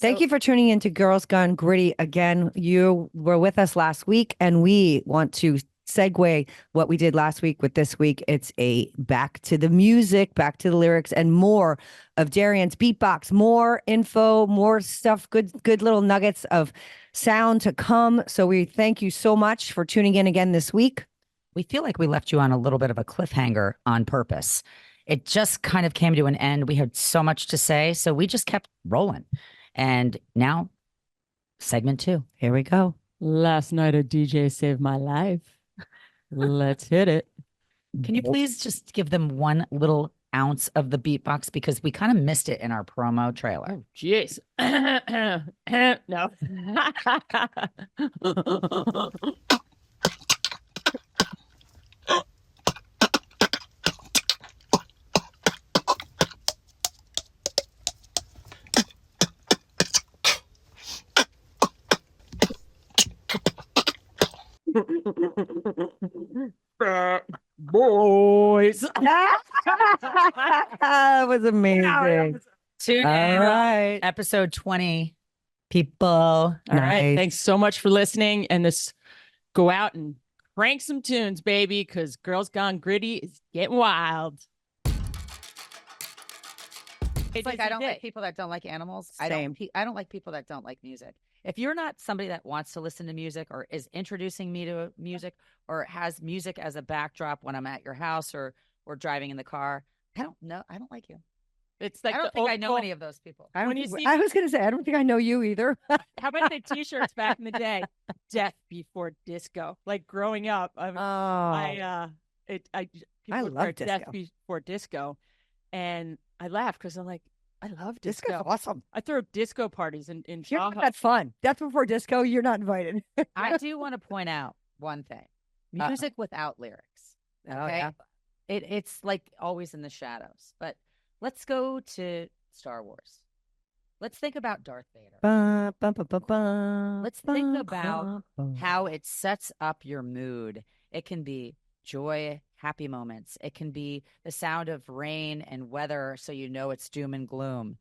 Thank you for tuning in to Girls Gone Gritty again. You were with us last week, and we want to segue what we did last week with this week. It's a back to the music, back to the lyrics, and more of Darian's beatbox, more info, more stuff, good little nuggets of sound to come. So we thank you so much for tuning in again this week. We feel like we left you on a little bit of a cliffhanger on purpose. It just kind of came to an end. We had so much to say, so we just kept rolling. And now, segment 2. Here we go. Last night a DJ saved my life. Let's hit it. Can you please just give them one little ounce of the beatbox, because we kind of missed it in our promo trailer. Oh, jeez. No. Boys. That was amazing. Tune All in. right. Episode 20, people. All right. Nice. Thanks so much for listening. And this go out and crank some tunes, baby, because Girls Gone Gritty is getting wild. It's like I don't like people that don't like animals. Same. I don't like people that don't like music. If you're not somebody that wants to listen to music or is introducing me to music or has music as a backdrop when I'm at your house or driving in the car, I don't know. I don't like you. It's like I don't think I know any of those people. I When you see- was going to say, I don't think I know you either. How about the t-shirts back in the day? Death before disco. Like growing up, people I would love wear Death disco. before disco, and I laugh because I'm like, I love disco. Disco's awesome. I throw disco parties in You're not Schoolhouse. that fun. Death before disco, you're not invited. I do want to point out one thing. Music without lyrics. Oh, Okay. yeah. It's like always in the shadows. But let's go to Star Wars. Let's think about Darth Vader. Let's think about how it sets up your mood. It can be joy, happy moments. It can be the sound of rain and weather, so you know it's doom and gloom.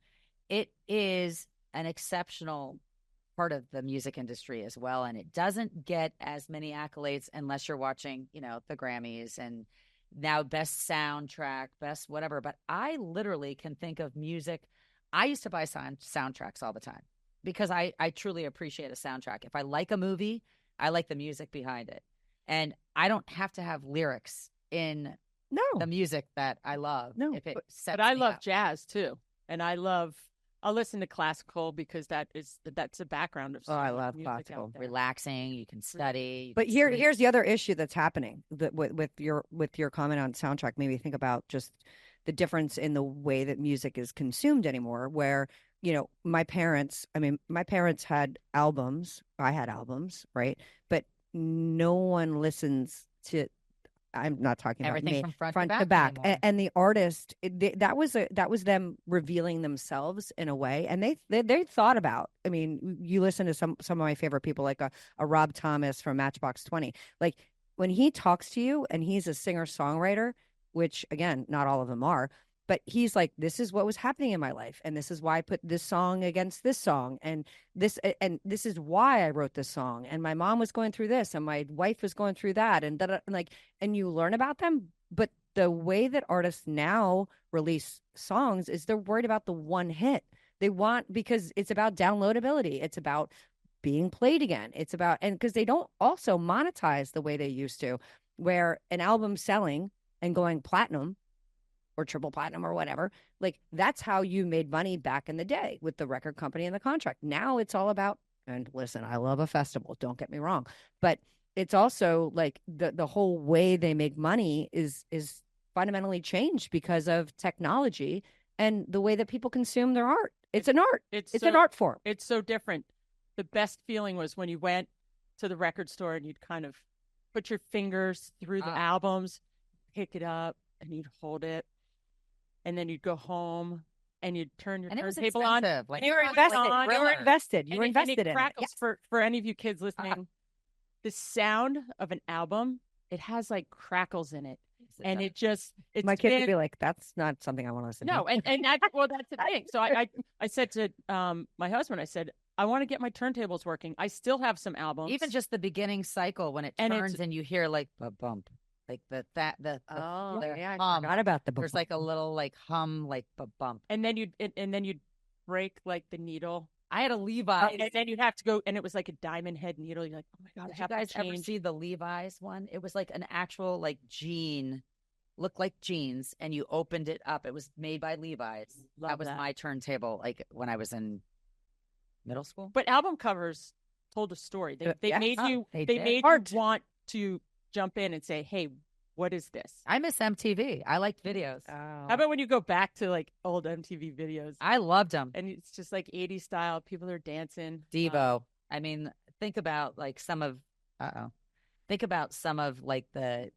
It is an exceptional part of the music industry as well, and it doesn't get as many accolades unless you're watching, the Grammys and now best soundtrack, best whatever. But I literally can think of music. I used to buy soundtracks all the time because I truly appreciate a soundtrack. If I like a movie, I like the music behind it. And I don't have to have lyrics in the music that I love. No, if it sets But I me love up. jazz too, and I'll listen to classical because that's a background of. Oh, I so much love music out classical. there. Relaxing, you can study. you But can sleep. here's the other issue that's happening with your comment on soundtrack. Maybe think about just the difference in the way that music is consumed anymore. Where my parents had albums. I had albums, right? But no one listens to. I'm not talking about Everything me. from front to back, back anymore. and the artist. That was them revealing themselves in a way, and they thought about. I mean, you listen to some of my favorite people, like a Rob Thomas from Matchbox 20. Like when he talks to you, and he's a singer songwriter, which again, not all of them are. But he's like, this is what was happening in my life, and this is why I put this song against this song, and this is why I wrote this song, and my mom was going through this, and my wife was going through that, and and you learn about them. But the way that artists now release songs is they're worried about the one hit. They want, because it's about downloadability, it's about being played again, it's about, and because they don't also monetize the way they used to, where an album selling and going platinum or triple platinum or whatever, like that's how you made money back in the day with the record company and the contract. Now it's all about, and listen, I love a festival, don't get me wrong, but it's also like the whole way they make money is fundamentally changed because of technology and the way that people consume their art. It's an art. It's an art form. It's so different. The best feeling was when you went to the record store and you'd kind of put your fingers through the albums, pick it up, and you'd hold it. And then you'd go home and you'd turn your turntable on. Like, You were invested. You were invested. You were invested in it. Crackles for any of you kids listening. The sound of an album, it has like crackles in it. And it's my kids would been, be like, "That's not something I want to listen to." no, and that's the thing. So I said to my husband, I said, I want to get my turntables working. I still have some albums. Even just the beginning cycle when it turns and you hear like a bump, like the yeah, I forgot about the. There's like a little like hum, like bump, and then you'd break like the needle. I had a Levi's, and then you'd have to go, and it was like a diamond head needle. You're like, oh my god, Did you guys ever see the Levi's one? It was like an actual like jean, looked like jeans, and you opened it up. It was made by Levi's. That was my turntable, like when I was in middle school. But album covers told a story. They made you want to jump in and say, hey, what is this? I miss MTV. I liked videos. How about when you go back to like old MTV videos? I loved them. And it's just like 80s style. People are dancing. Devo. I mean, think about like some of like the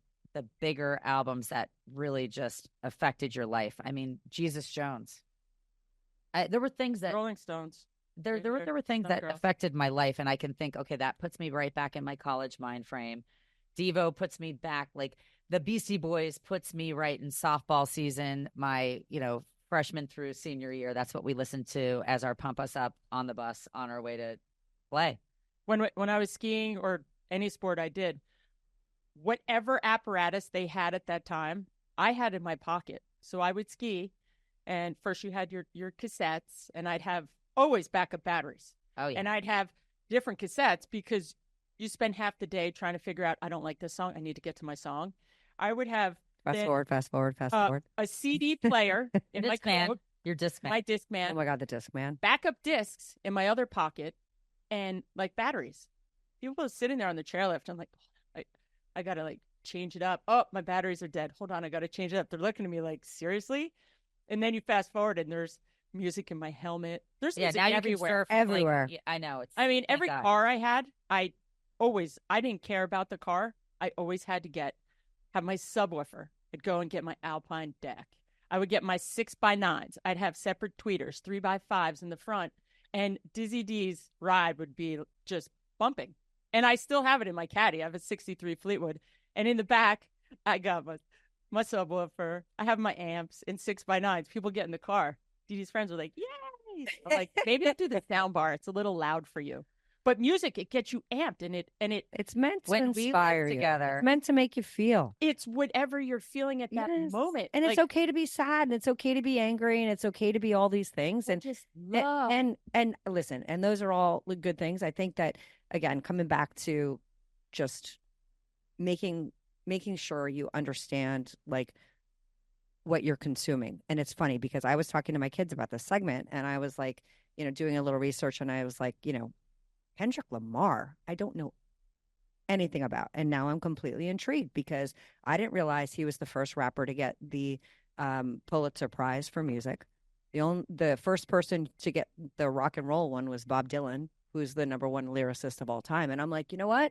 bigger albums that really just affected your life. I mean, Jesus Jones. There were things that Rolling Stones. There were things that affected my life, and I can think, okay, that puts me right back in my college mind frame. Devo puts me back, like the Beastie Boys puts me right in softball season, my, freshman through senior year. That's what we listened to as our pump us up on the bus on our way to play. When I was skiing or any sport I did, whatever apparatus they had at that time, I had in my pocket. So I would ski, and first you had your cassettes, and I'd have always backup batteries. Oh, yeah. And I'd have different cassettes because you spend half the day trying to figure out, I don't like this song, I need to get to my song. I would have fast forward. A CD player in my coat. Your Discman. My Discman. Oh my god, the Discman. Backup discs in my other pocket, and like batteries. People are sitting there on the chairlift. I'm like, I gotta like change it up. Oh, my batteries are dead. Hold on, I gotta change it up. They're looking at me like, seriously? And then you fast forward, and there's music in my helmet. There's music now everywhere. Everywhere. Like, I know. Every car I had, I didn't care about the car. I always had to have my subwoofer. I'd go and get my Alpine deck. I would get my 6x9s. I'd have separate tweeters, 3x5s in the front. And Dizzy D's ride would be just bumping. And I still have it in my caddy. I have a 63 Fleetwood. And in the back, I got my subwoofer. I have my amps and 6x9s. People get in the car. Dee Dee's friends were like, yay! I'm like, maybe I'll do the sound bar. It's a little loud for you. But music, it gets you amped, and it's meant to inspire you. Together. It's meant to make you feel. It's whatever you're feeling at that moment. And it's okay to be sad, and it's okay to be angry, and it's okay to be all these things. And just love. And listen, and those are all good things. I think that, again, coming back to just making sure you understand like what you're consuming. And it's funny because I was talking to my kids about this segment, and I was like, doing a little research, and I was like, Kendrick Lamar, I don't know anything about. And now I'm completely intrigued because I didn't realize he was the first rapper to get the Pulitzer Prize for music. The first person to get the rock and roll one was Bob Dylan, who's the #1 lyricist of all time. And I'm like, you know what?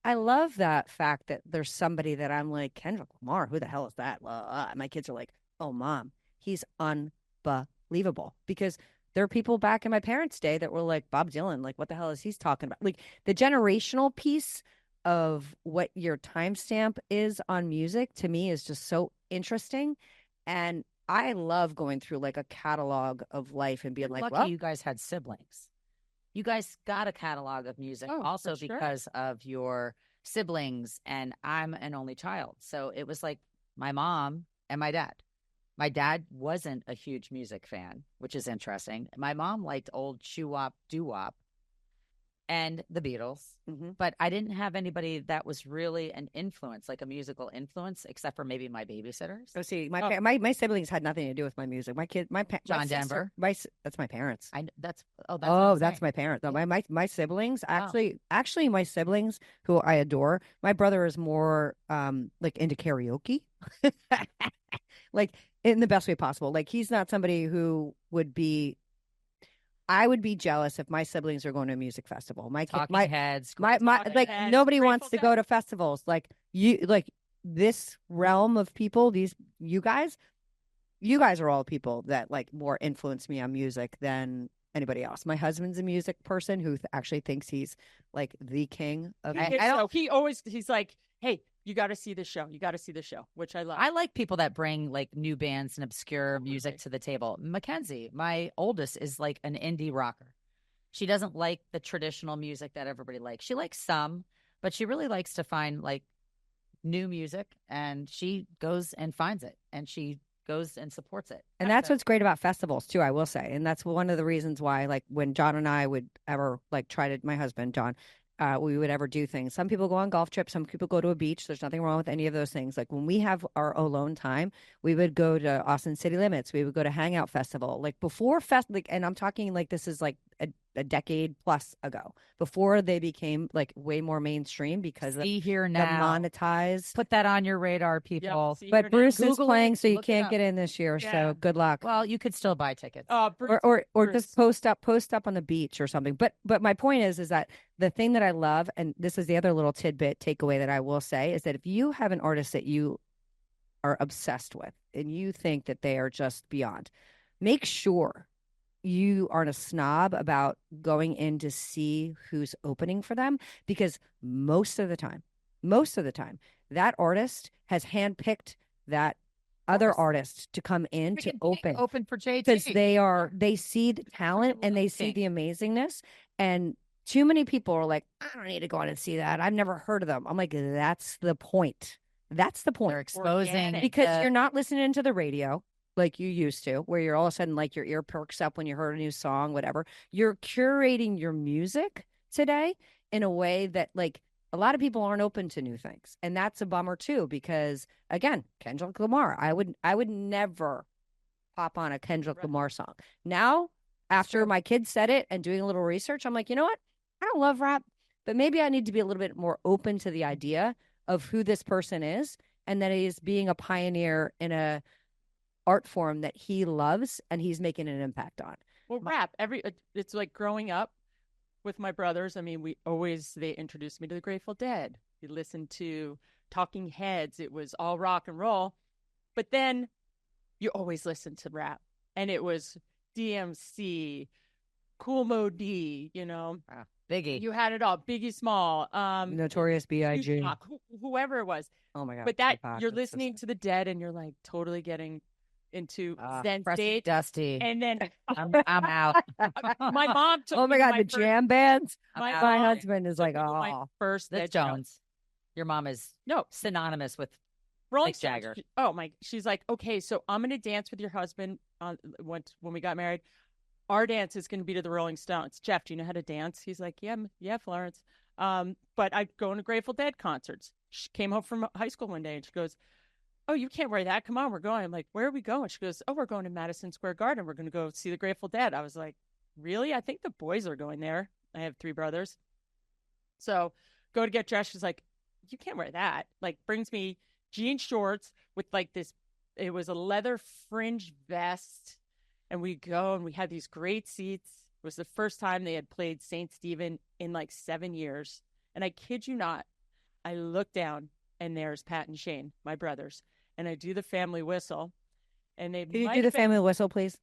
I love that fact that there's somebody that I'm like, Kendrick Lamar, who the hell is that? My kids are like, oh, Mom, he's unbelievable. Because there are people back in my parents' day that were like, Bob Dylan, like, what the hell is he talking about? Like, the generational piece of what your timestamp is on music, to me, is just so interesting. And I love going through, like, a catalog of life and being like, lucky you guys had siblings. You guys got a catalog of music also because of your siblings, and I'm an only child. So it was like my mom and my dad. My dad wasn't a huge music fan, which is interesting. My mom liked old shoo-wop, doo-wop, and the Beatles. Mm-hmm. But I didn't have anybody that was really an influence, like a musical influence, except for maybe my babysitters. Oh, see, my siblings had nothing to do with my music. My kid, John Denver. That's my parents. That's my parents. No, my siblings actually my siblings, who I adore. My brother is more like into karaoke, like in the best way possible. Like, he's not somebody who would be. I would be jealous if my siblings are going to a music festival. Heads, nobody wants to go to festivals. Like this realm of people, you guys are all people that like more influence me on music than anybody else. My husband's a music person who actually thinks he's like the king of. He's like, hey, you got to see the show. You got to see the show, which I love. I like people that bring like new bands and obscure music to the table. Mackenzie, my oldest, is like an indie rocker. She doesn't like the traditional music that everybody likes. She likes some, but she really likes to find like new music, and she goes and finds it, and she goes and supports it. And that's what's great about festivals too, I will say. And that's one of the reasons why, like, when John and I would ever like try to, my husband John, we would ever do things. Some people go on golf trips, some people go to a beach. There's nothing wrong with any of those things. Like, when we have our alone time, we would go to Austin City Limits. We would go to Hangout Festival. Like, before like, and I'm talking like this is like a decade plus ago, before they became like way more mainstream because See here the now. monetized. Put that on your radar, people. Yep, But Bruce is Google playing, it, so you look it can't up. get in this year. Yeah. So good luck. Well, you could still buy tickets. Bruce, or Bruce. just post up on the beach or something. But my point is that the thing that I love, and this is the other little tidbit takeaway that I will say, is that if you have an artist that you are obsessed with and you think that they are just beyond, make sure you aren't a snob about going in to see who's opening for them, because most of the time, that artist has handpicked that other artist to come in to open for JT, because they see the talent and they see the amazingness. And too many people are like, I don't need to go on and see that. I've never heard of them. I'm like, that's the point. That's the point. They're exposing because you're not listening to the radio like you used to, where you're all of a sudden like your ear perks up when you heard a new song, whatever. You're curating your music today in a way that like a lot of people aren't open to new things. And that's a bummer too, because again, Kendrick Lamar, I would never pop on a Kendrick Lamar song. Now, after my kids said it and doing a little research, I'm like, you know what? I don't love rap, but maybe I need to be a little bit more open to the idea of who this person is, and that he is being a pioneer in a art form that he loves and he's making an impact on. Well, rap, it's like growing up with my brothers. I mean, they introduced me to the Grateful Dead. We listened to Talking Heads. It was all rock and roll. But then you always listened to rap. And it was DMC, Cool Mo D, Biggie. You had it all. Biggie Small. Notorious B.I.G. Whoever it was. Oh my God. But that you're listening to the Dead and you're like totally getting into Zen state. Dusty. And then I'm out. My mom took oh my God, the jam bands. My husband is like, my first That's Jones. Your mom is synonymous with Rolling Mick Jagger. She's like, okay, so I'm going to dance with your husband when we got married. Our dance is going to be to the Rolling Stones. Jeff, do you know how to dance? He's like, yeah, Florence. But I go to Grateful Dead concerts. She came home from high school one day and she goes, oh, you can't wear that. Come on, we're going. I'm like, where are we going? She goes, oh, we're going to Madison Square Garden. We're going to go see the Grateful Dead. I was like, really? I think the boys are going there. I have 3 brothers. So go to get dressed. She's like, you can't wear that. Like, brings me jean shorts with like this, it was a leather fringe vest. And we go and we had these great seats. It was the first time they had played St. Stephen in like 7 years. And I kid you not, I look down and there's Pat and Shane, my brothers. And I do the family whistle. And they Can you do the family whistle, please?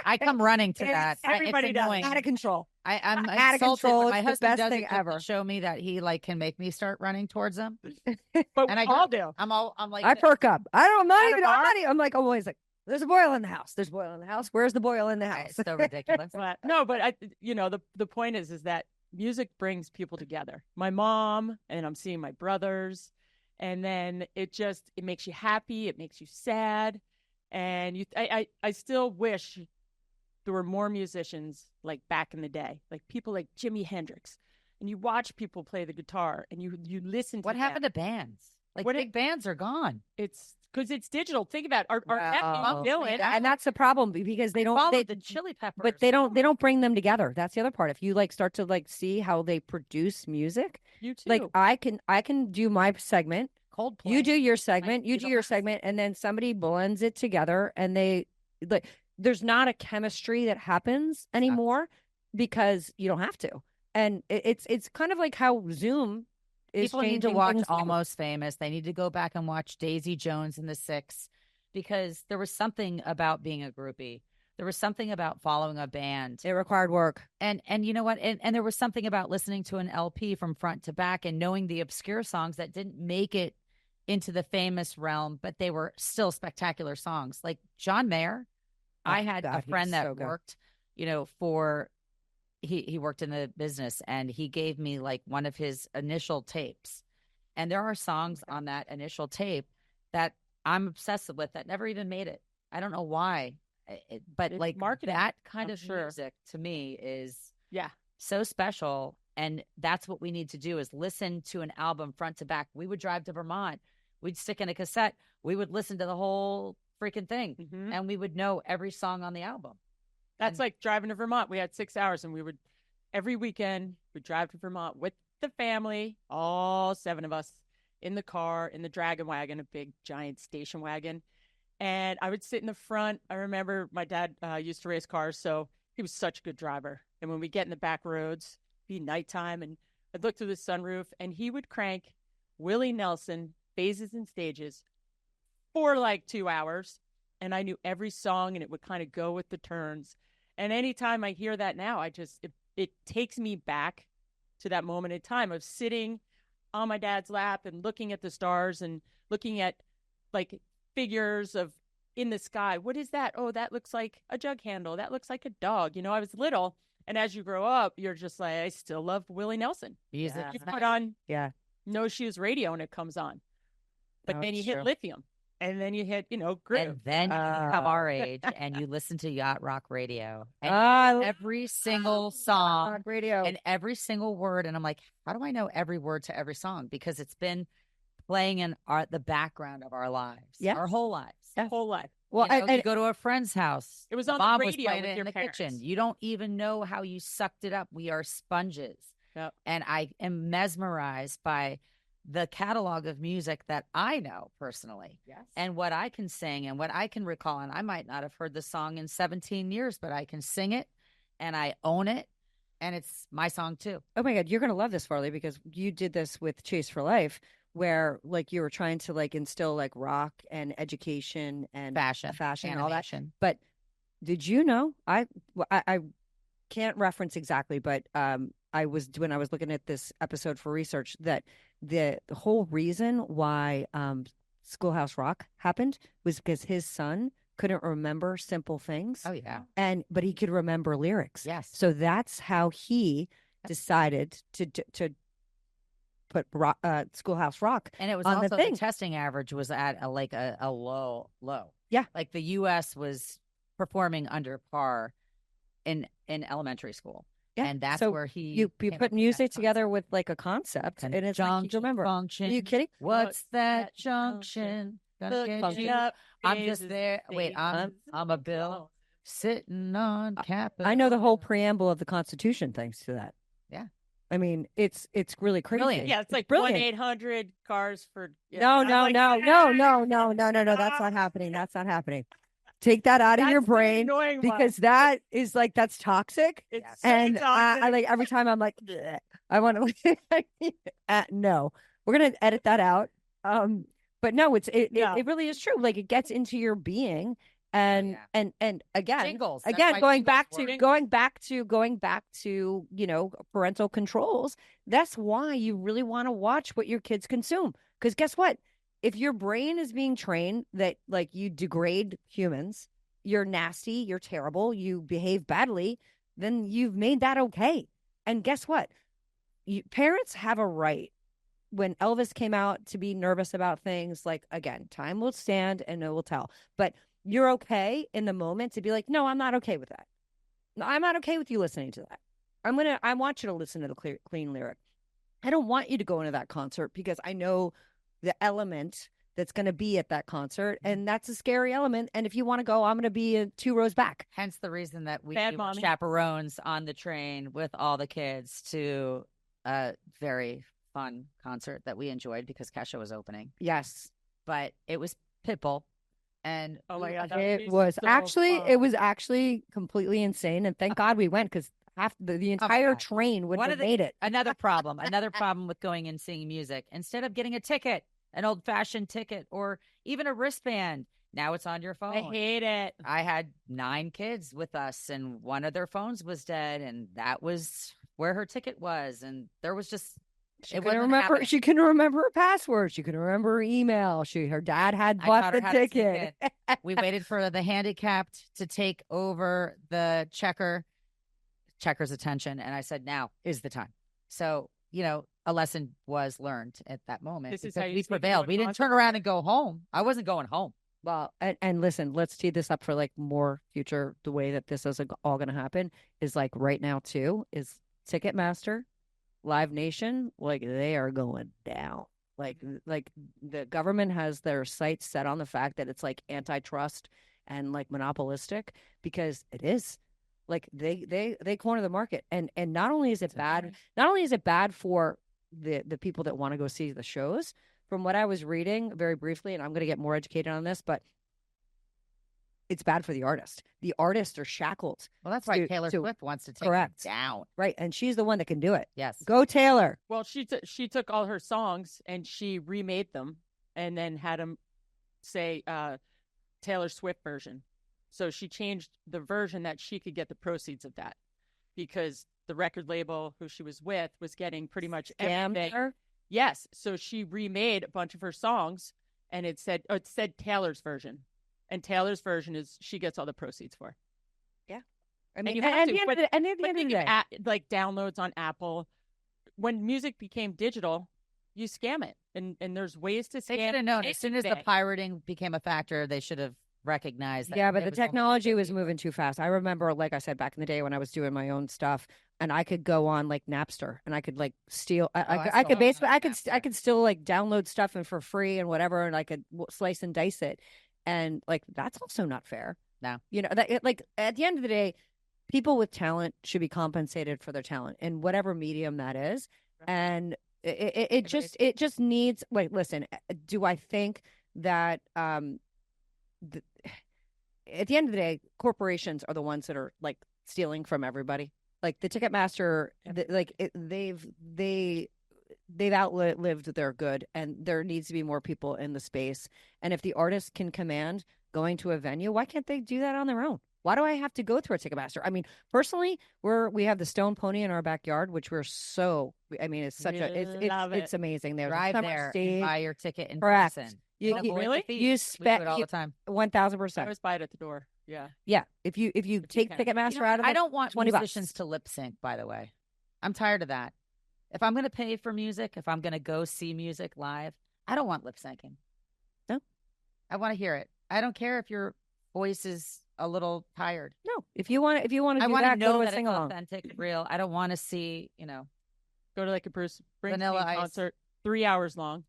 I come running to that. Everybody it's does. annoying. Out of control. I'm out of insulted. control. My It's the husband best does thing it ever. to show me that he like can make me start running towards him. But and we I all do. I'm like I perk up. I'm like always like, there's a boil in the house. There's a boil in the house. Where's the boil in the house? It's so ridiculous. But the point is that music brings people together. My mom, and I'm seeing my brothers, and then it makes you happy. It makes you sad. And I still wish there were more musicians like back in the day, like people like Jimi Hendrix, and you watch people play the guitar and you listen to what happened to bands? Like big bands are gone. It's because it's digital. Think about our nephew Dylan, and that's the problem because they don't the Chili Peppers, but they don't bring them together. That's the other part. If you like start to like see how they produce music, you too. like I can do my segment. Coldplay. You do your segment. You do your segment, and then somebody blends it together, and they like. There's not a chemistry that happens anymore because you don't have to. And it's kind of like how Zoom is. People need to watch Almost Famous. They need to go back and watch Daisy Jones and the Six, because there was something about being a groupie There was something about following a band. It required work. And you know what? And there was something about listening to an LP from front to back and knowing the obscure songs that didn't make it into the famous realm, but they were still spectacular songs. Like John Mayer. I had a friend that worked, for he worked in the business, and he gave me like one of his initial tapes. And there are songs on that initial tape that I'm obsessive with that never even made it. I don't know why, but it's like marketing. That kind of music to me is so special. And that's what we need to do is listen to an album front to back. We would drive to Vermont. We'd stick in a cassette. We would listen to the whole freaking thing, and we would know every song on the album. That's like driving to Vermont. We had 6 hours, and we would every weekend we'd drive to Vermont with the family, all 7 of us in the car, in the dragon wagon, a big giant station wagon. And I would sit in the front. I remember my dad used to race cars, so he was such a good driver. And when we get in the back roads, it'd be nighttime, and I'd look through the sunroof, and he would crank Willie Nelson, Phases and Stages, for like 2 hours. And I knew every song, and it would kind of go with the turns. And anytime I hear that now, it takes me back to that moment in time of sitting on my dad's lap and looking at the stars and looking at like figures of in the sky. What is that? Oh, that looks like a jug handle. That looks like a dog. I was little. And as you grow up, you're just like, I still love Willie Nelson. Music. You put on No Shoes Radio and it comes on. But then you hit Lithium. And then you hit, Groove. And then you become our age and you listen to Yacht Rock Radio. And every single song radio and every single word. And I'm like, how do I know every word to every song? Because it's been playing in the background of our lives. Our whole lives. Whole life. Well, you go to a friend's house. It was on Mom the radio was playing with it your in the parents. kitchen. You don't even know how you sucked it up. We are sponges. Yep. And I am mesmerized by the catalog of music that I know personally. Yes. And what I can sing and what I can recall. And I might not have heard the song in 17 years, but I can sing it and I own it. And it's my song too. Oh my God, you're going to love this, Farley, because you did this with Chase for Life, where like you were trying to like instill like rock and education and fashion and all that. But did you know, I can't reference exactly, but when I was looking at this episode for research, that the whole reason why Schoolhouse Rock happened was because his son couldn't remember simple things. Oh yeah. But he could remember lyrics. Yes. So that's how he decided to put Schoolhouse Rock. And it was on also the testing average was at a low. Yeah. Like the US was performing under par in elementary school. Yeah. And that's where you put music together with like a concept, and it's like you remember. Function. Are you kidding? What's that junction? I'm just there. Wait, I'm a bill sitting on Capitol. I know the whole preamble of the Constitution thanks to that. Yeah. I mean, it's really crazy. Brilliant. Yeah, it's like brilliant. 1-800 cars for. No. That's not happening. That's not happening. Take that out of your brain, because that is like, that's toxic. It's and so toxic. I like every time I'm like, bleh. I want to no, we're going to edit that out. But no, it really is true. Like it gets into your being. And again, Jingles. going back to, parental controls. That's why you really want to watch what your kids consume. Because guess what? If your brain is being trained that like you degrade humans, you're nasty, you're terrible, you behave badly, then you've made that okay. And guess what? Parents have a right. When Elvis came out, to be nervous about things, like, again, time will stand and it will tell. But you're okay in the moment to be like, no, I'm not okay with that. No, I'm not okay with you listening to that. I want you to listen to the clean lyric. I don't want you to go into that concert because I know the element that's going to be at that concert, and that's a scary element. And if you want to go, I'm going to be 2 rows back. Hence the reason that we were chaperones on the train with all the kids to a very fun concert that we enjoyed because Kesha was opening. Yes, but it was Pitbull, and oh my God, it was actually completely insane. And thank God we went, because half the entire train would have made it. Another problem with going and seeing music, instead of getting a ticket, an old-fashioned ticket, or even a wristband, Now it's on your phone. I hate it. I had 9 kids with us, and one of their phones was dead, and that was where her ticket was, and there was just She couldn't remember. She couldn't remember her password. She couldn't remember her email. Her dad had bought the ticket. We waited for the handicapped to take over the checker's attention, and I said, "Now is the time." So a lesson was learned at that moment because we prevailed. We didn't turn around and go home. I wasn't going home. Well, and listen, let's tee this up for like more future. The way that this is all going to happen is like right now too is Ticketmaster, Live Nation, like they are going down. Like the government has their sights set on the fact that it's like antitrust and like monopolistic, because it is. Like they corner the market, and not only is it bad, not only is it bad for the people that want to go see the shows. From what I was reading very briefly, and I'm going to get more educated on this, but it's bad for the artist. The artists are shackled. Well, that's why Taylor Swift wants to take it down. Right, and she's the one that can do it. Yes. Go Taylor. Well, she took all her songs and she remade them and then had them say Taylor Swift version. So she changed the version that she could get the proceeds of that, because the record label who she was with was getting pretty much everything. Her? Yes. So she remade a bunch of her songs, and it said Taylor's version. And Taylor's version is she gets all the proceeds for. Yeah. I mean, at the end of the day, like downloads on Apple, when music became digital, you scam it. And there's ways to scam. They should have known. As soon as the pirating became a factor, they should have recognized that. Yeah, but the technology was moving too fast. I remember, like I said, back in the day when I was doing my own stuff, and I could go on like Napster and I could like steal. I could still like download stuff and for free and whatever, and I could slice and dice it, and like that's also not fair. No, like at the end of the day, people with talent should be compensated for their talent in whatever medium that is, and it just needs. Wait, listen. Do I think that at the end of the day, corporations are the ones that are like stealing from everybody? Like the Ticketmaster, they've outlived their good, and there needs to be more people in the space. And if the artists can command going to a venue, why can't they do that on their own? Why do I have to go through a Ticketmaster? I mean, personally, we have the Stone Pony in our backyard, which it's amazing. There's drive there and buy your ticket in Correct. person. You spend all the time. 1,000%. I always buy it at the door. Yeah. Yeah. If you take Ticketmaster out of it, I don't want $20 musicians to lip sync, by the way. I'm tired of that. If I'm going to pay for music, if I'm going to go see music live, I don't want lip syncing. No. I want to hear it. I don't care if your voice is a little tired. No. If you want to do that, know go to that a sing it's along. authentic, real. I don't want to see, go to like a Bruce Vanilla Springsteen Ice concert, 3 hours long.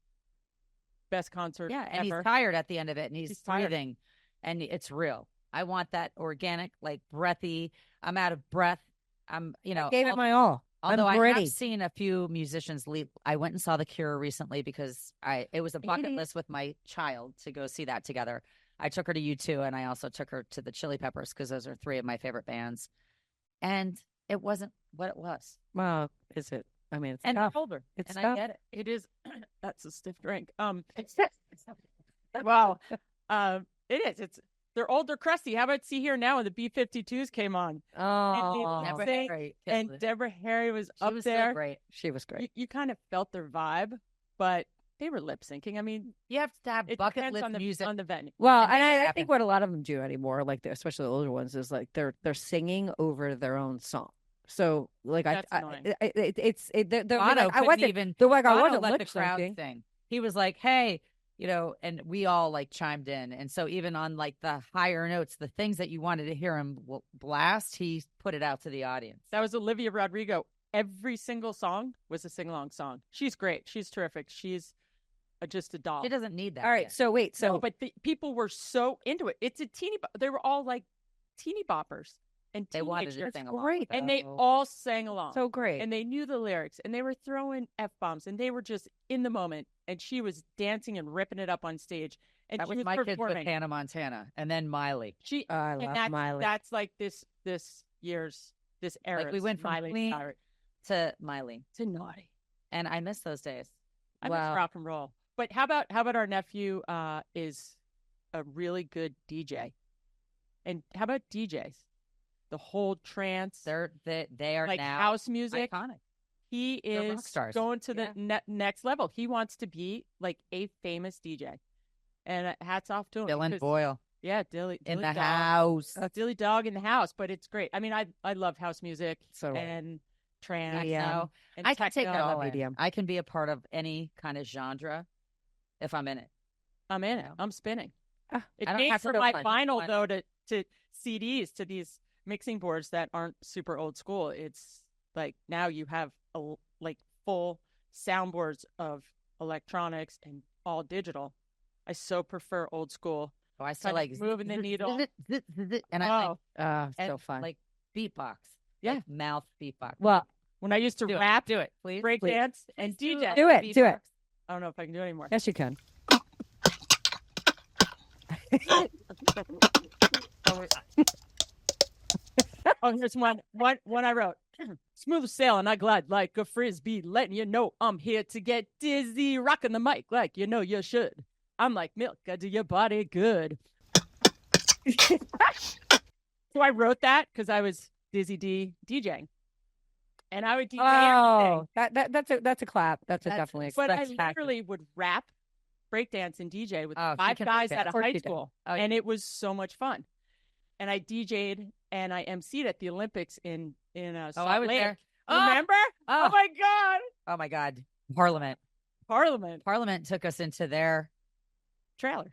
Best concert and ever. He's tired at the end of it, and he's breathing, and it's real. I want that organic, like breathy. I'm out of breath. I gave it my all. Although I have seen a few musicians leave. I went and saw The Cure recently because it was a bucket list with my child to go see that together. I took her to U2, and I also took her to the Chili Peppers because those are 3 of my favorite bands. And it wasn't what it was. Well, is it? I mean, it's and tough. They're older. It's and tough. I get it. It is. That's a stiff drink. Wow. It is. They're old, they're crusty. How about see here now when the B-52s came on? Oh, and Deborah Harry was up there. So great. She was great. You kind of felt their vibe, but they were lip syncing. I mean, you have to have bucket list music on the venue. Well, and I think what a lot of them do anymore, like especially the older ones, is like they're singing over their own song. So like they're like I wasn't lip syncing. Thing. He was like, hey. And we all like chimed in. And so even on like the higher notes, the things that you wanted to hear him blast, he put it out to the audience. That was Olivia Rodrigo. Every single song was a sing-along song. She's great. She's terrific. She's just a doll. She doesn't need that. All right. Yet. So wait. So, no, but the people were so into it. It's a they were all like teeny boppers. And they wanted to sing along. Great. And they all sang along. So great. And they knew the lyrics. And they were throwing F-bombs. And they were just in the moment. And she was dancing and ripping it up on stage. And that she was my kids with Hannah Montana. And then Miley. I love Miley. That's like this era. Like we went from Miley Queen to Miley. To naughty. And I miss those days. I miss rock and roll. But how about our nephew is a really good DJ. And how about DJs? The whole trance. They are like now house music. iconic. He They're rock is stars. going to the next level. He wants to be like a famous DJ. And hats off to him. Dylan Boyle. Yeah, Dilly in the Dog. house. Dilly Dog in the house, but it's great. I mean, I love house music So and trance. No, and I can take it techno. all in. I can be a part of any kind of genre if I'm in it. I'm in it. I'm spinning. It I don't pays have to for go my find vinyl one. though to CDs, to these mixing boards that aren't super old school. It's like now you have like full soundboards of electronics and all digital. I so prefer old school. Oh, I still like moving the needle. And I so fun. like beatbox. Yeah. Like mouth beatbox. Well, when I used to rap, do it, please. break dance, and DJ. Do it. Do it. I don't know if I can do it anymore. Yes, you can. Oh, here's one I wrote. Smooth sailing, I glide like a frisbee, letting you know I'm here to get dizzy, rocking the mic like you know you should. I'm like milk, I do your body good. So I wrote that because I was Dizzy D DJing, and I would DJ everything. That's a clap. That's definitely a But I literally would rap, breakdance, and DJ with 5 guys out of high school, and it was so much fun. And I DJ'd and I emceed at the Olympics in Salt I was Lake. there. Remember? Oh my god! Oh my god! Parliament took us into their trailer.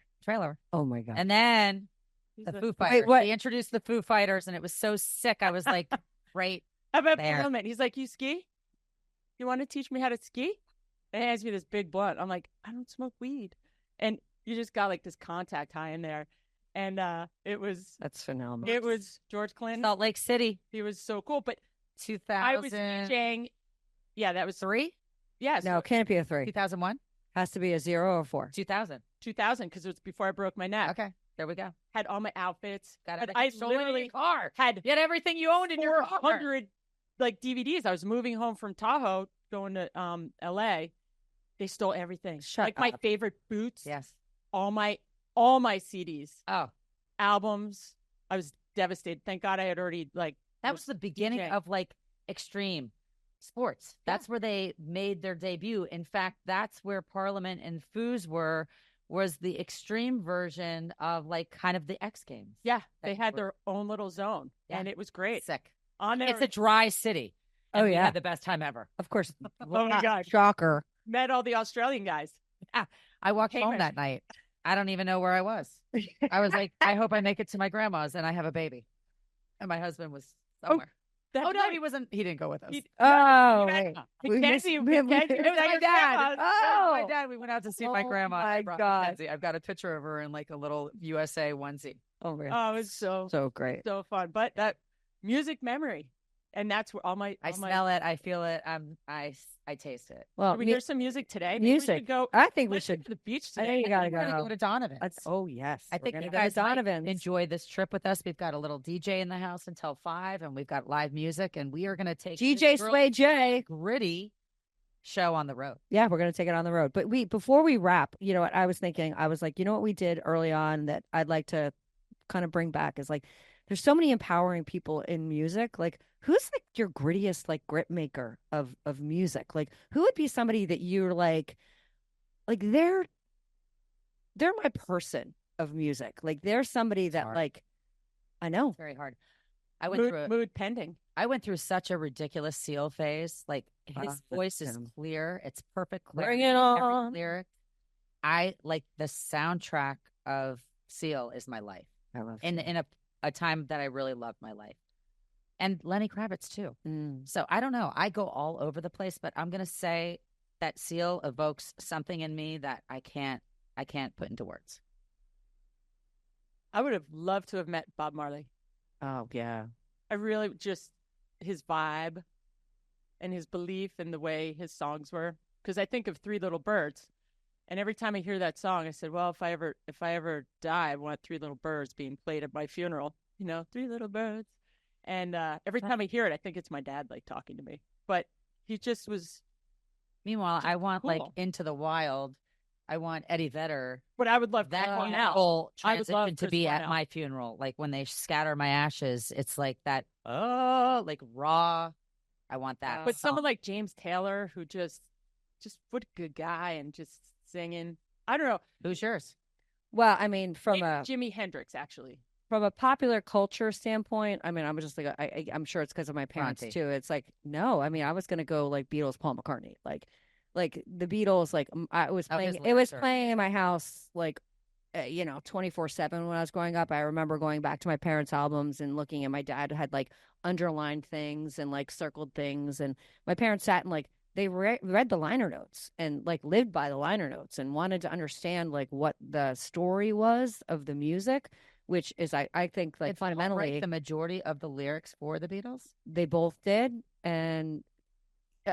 Oh my god! And then the Foo Fighters. He introduced the Foo Fighters, and it was so sick. I was like, "Great." How about Parliament? He's like, "You ski? You want to teach me how to ski?" And he hands me this big blunt. I'm like, "I don't smoke weed," and you just got like this contact high in there. And that's phenomenal. It was George Clinton, Salt Lake City. He was so cool. But 2000. I was DJing. Yeah, that was 3. Yes. No, can't be a 3. 2001. Has to be a 0 or 4. 2000. 2000, because it was before I broke my neck. Okay, there we go. Had all my outfits. I literally had everything you owned in your car. 400 like DVDs. I was moving home from Tahoe, going to L.A. They stole everything. My favorite boots. Yes. All my CDs. Oh. Albums. I was devastated. Thank God I had already that was the beginning of extreme sports. That's where they made their debut. In fact, that's where Parliament and Foos was the extreme version of kind of the X Games. Yeah, they had their own little zone, and it was great. Sick. On there, it's a dry city. And we had the best time ever. Of course. Oh my God. Shocker. Met all the Australian guys. Yeah. I walked home that night. I don't even know where I was. I was like, I hope I make it to my grandma's and I have a baby. And my husband was somewhere. No, he wasn't. He didn't go with us. Mackenzie. It was my dad. My dad. We went out to see my grandma. My God. Mackenzie. I've got a picture of her in a little USA onesie. Oh my God. Oh, it was so great. So fun. But that music memory. And that's where I smell it. I feel it. I taste it. Well, we hear some music today. Music. We should go. I think we should to the beach today. I think you gotta go to Donovan's. Oh yes. I think you guys enjoy this trip with us. We've got a little DJ in the house until 5, and we've got live music, and we are going to take DJ Sway J gritty show on the road. Yeah, we're going to take it on the road. But before we wrap, you know what I was thinking? I was like, you know what we did early on that I'd like to kind of bring back is there's so many empowering people in music. Who's your grittiest grit maker of music? Who would be somebody that you're they're my person of music. They're somebody that I know. It's very hard. I went through mood pending. I went through such a ridiculous Seal phase. His voice is clear. It's perfect. Bring it on. Every lyric. I the soundtrack of Seal is my life. I love in a time that I really loved my life. And Lenny Kravitz too. Mm. So I don't know. I go all over the place, but I'm going to say that Seal evokes something in me that I can't put into words. I would have loved to have met Bob Marley. Oh yeah. I really just his vibe and his belief in the way his songs were. Because I think of Three Little Birds, and every time I hear that song, I said, well, if I ever die, I want Three Little Birds being played at my funeral. Three little birds. And every time I hear it, I think it's my dad talking to me. But he just was. Meanwhile, I want cool. Into the Wild. I want Eddie Vedder. But I would love that Cornell. I would love to be at my funeral. Like when they scatter my ashes, it's like that. Oh, like raw. I want that. But someone like James Taylor, who just what a good guy and just singing. I don't know. Who's yours? Well, I mean, Jimi Hendrix, actually. From a popular culture standpoint, I mean, I'm just like, I'm sure it's because of my parents too. It's like, no, I mean, I was gonna go like Beatles, Paul McCartney, like the Beatles. Like it was playing in my house, like 24/7 when I was growing up. I remember going back to my parents' albums and looking, and my dad had like underlined things and like circled things, and my parents sat and like they read the liner notes and like lived by the liner notes and wanted to understand like what the story was of the music. Which is, I think, like fundamentally the majority of the lyrics for the Beatles. They both did, and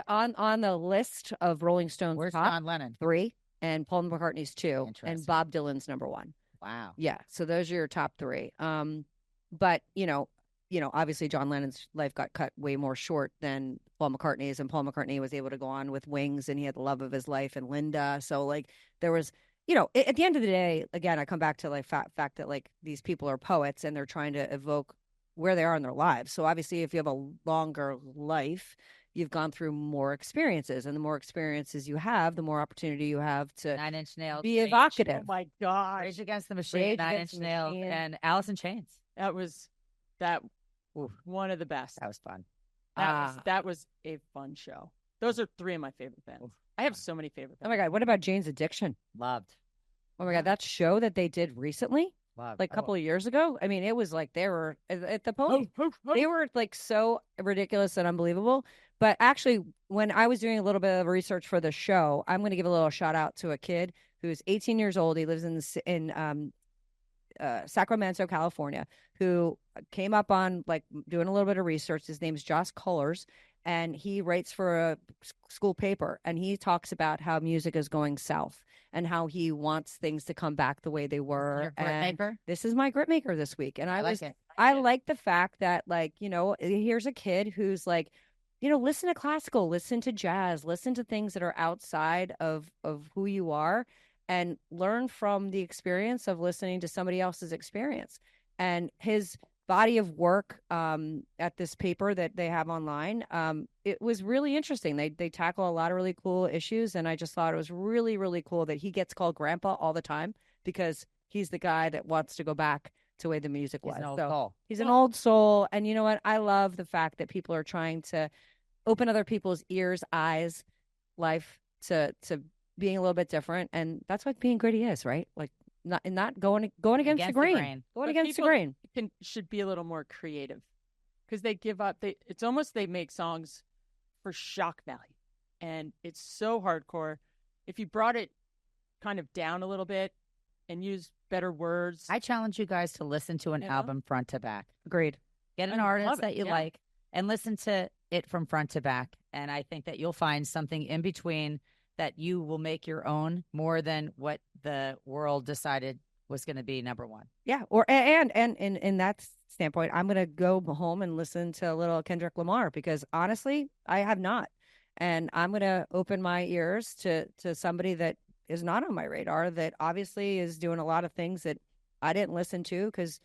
on the list of Rolling Stones, where's top, John Lennon? 3, and Paul McCartney's 2, and Bob Dylan's number 1. Wow. Yeah, so those are your top 3. But obviously John Lennon's life got cut way more short than Paul McCartney's, and Paul McCartney was able to go on with Wings, and he had the love of his life and Linda. So like there was. At the end of the day, again, I come back to like fact that like these people are poets and they're trying to evoke where they are in their lives. So obviously, if you have a longer life, you've gone through more experiences, and the more experiences you have, the more opportunity you have to 9 Inch Nails, be evocative. Oh my gosh, Rage Against the Machine, 9 Inch Nails, and Alice in Chains. That was one of the best. That was fun. That was a fun show. Those are 3 of my favorite bands. I have so many favorite bands. Oh my God, what about Jane's Addiction? Loved. Oh my God, that show that they did recently, Loved. like a couple of years ago. I mean, it was like they were at the Pony. They were like so ridiculous and unbelievable. But actually, when I was doing a little bit of research for the show, I'm going to give a little shout out to a kid who's 18 years old. He lives in Sacramento, California, who came up on like doing a little bit of research. His name's Josh Cullors. And he writes for a school paper, and he talks about how music is going south and how he wants things to come back the way they were. Your grit maker? This is my grit maker this week. And I like the fact that like, here's a kid who's like, listen to classical, listen to jazz, listen to things that are outside of who you are, and learn from the experience of listening to somebody else's experience. And his body of work at this paper that they have online, it was really interesting. They tackle a lot of really cool issues, and I just thought it was really, really cool that he gets called grandpa all the time because he's the guy that wants to go back to the way the music was. He's an old soul, and you know what? I love the fact that people are trying to open other people's ears, eyes, life to being a little bit different, and that's what being gritty is, right? Like not going against the grain. Going against the grain. Should be a little more creative because they give up. It's almost they make songs for shock value, and it's so hardcore. If you brought it kind of down a little bit and use better words, I challenge you guys to listen to an album front to back. Agreed. Get an artist that you like and listen to it from front to back, and I think that you'll find something in between that you will make your own more than what the world decided was going to be number 1. Yeah. Or and in that standpoint, I'm going to go home and listen to a little Kendrick Lamar because honestly, I have not. And I'm going to open my ears to somebody that is not on my radar, that obviously is doing a lot of things that I didn't listen to because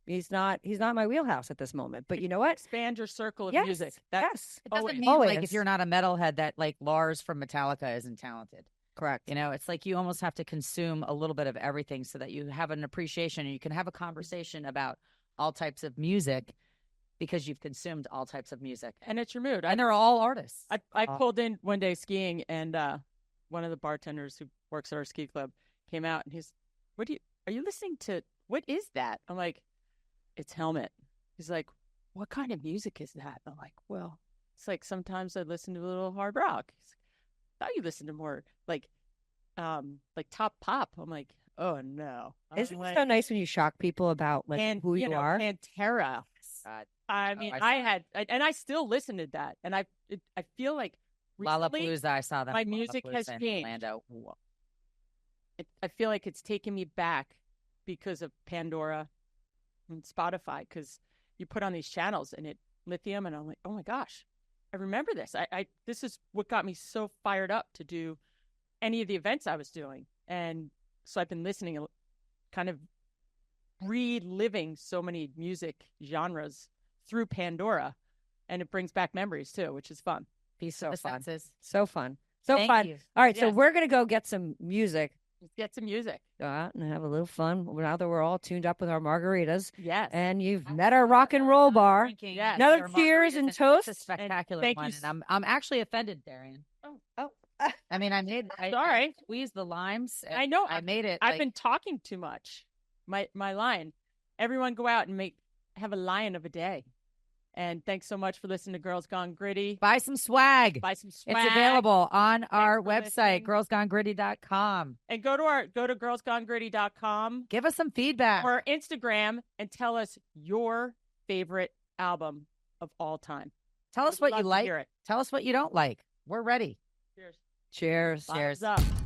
he's not my wheelhouse at this moment. But you know what? Expand your circle of music. Yes. It doesn't mean like if you're not a metalhead that like Lars from Metallica isn't talented. Correct. It's like you almost have to consume a little bit of everything so that you have an appreciation and you can have a conversation about all types of music because you've consumed all types of music. And it's your mood. And they're all artists. I pulled in one day skiing, and one of the bartenders who works at our ski club came out, and he's, are you listening to, what is that? I'm like, it's Helmet. He's like, what kind of music is that? I'm like, well, it's like sometimes I listen to a little hard rock. He's like, I thought you listened to more like top pop. I'm like, oh no. Isn't it so nice when you shock people about like who you are? Pantera. I mean, I still listen to that, and I feel like recently, Lollapalooza. I saw that. My music has changed. Orlando. I feel like it's taken me back because of Pandora and Spotify, because you put on these channels and it lithium, and I'm like, oh my gosh, I remember this. This is what got me so fired up to do any of the events I was doing. And so I've been listening, kind of reliving so many music genres through Pandora, and it brings back memories too, which is fun. Be so fun. So fun. So Thank fun. you. All right, so Yes. we're gonna go get some music. Let's get some music. Go out and have a little fun now that we're all tuned up with our margaritas. Yes. And you've met our rock and roll bar. Yes. Another cheers and toast. It's a spectacular thank one, you. and I'm actually offended, Darian. Oh. I mean, I Sorry. squeezed the limes. I know. I made it. I've been talking too much. My line. Everyone go out and have a lion of a day. And thanks so much for listening to Girls Gone Gritty. buy some swag. Buy some swag. It's available on our for website, listening. girlsgonegritty.com. And go to girlsgonegritty.com Give us some feedback. or Instagram and tell us your favorite album of all time. Tell us what Love you to like. hear it. Tell us what you don't like. We're ready. Cheers. Cheers. Cheers. Thumbs up.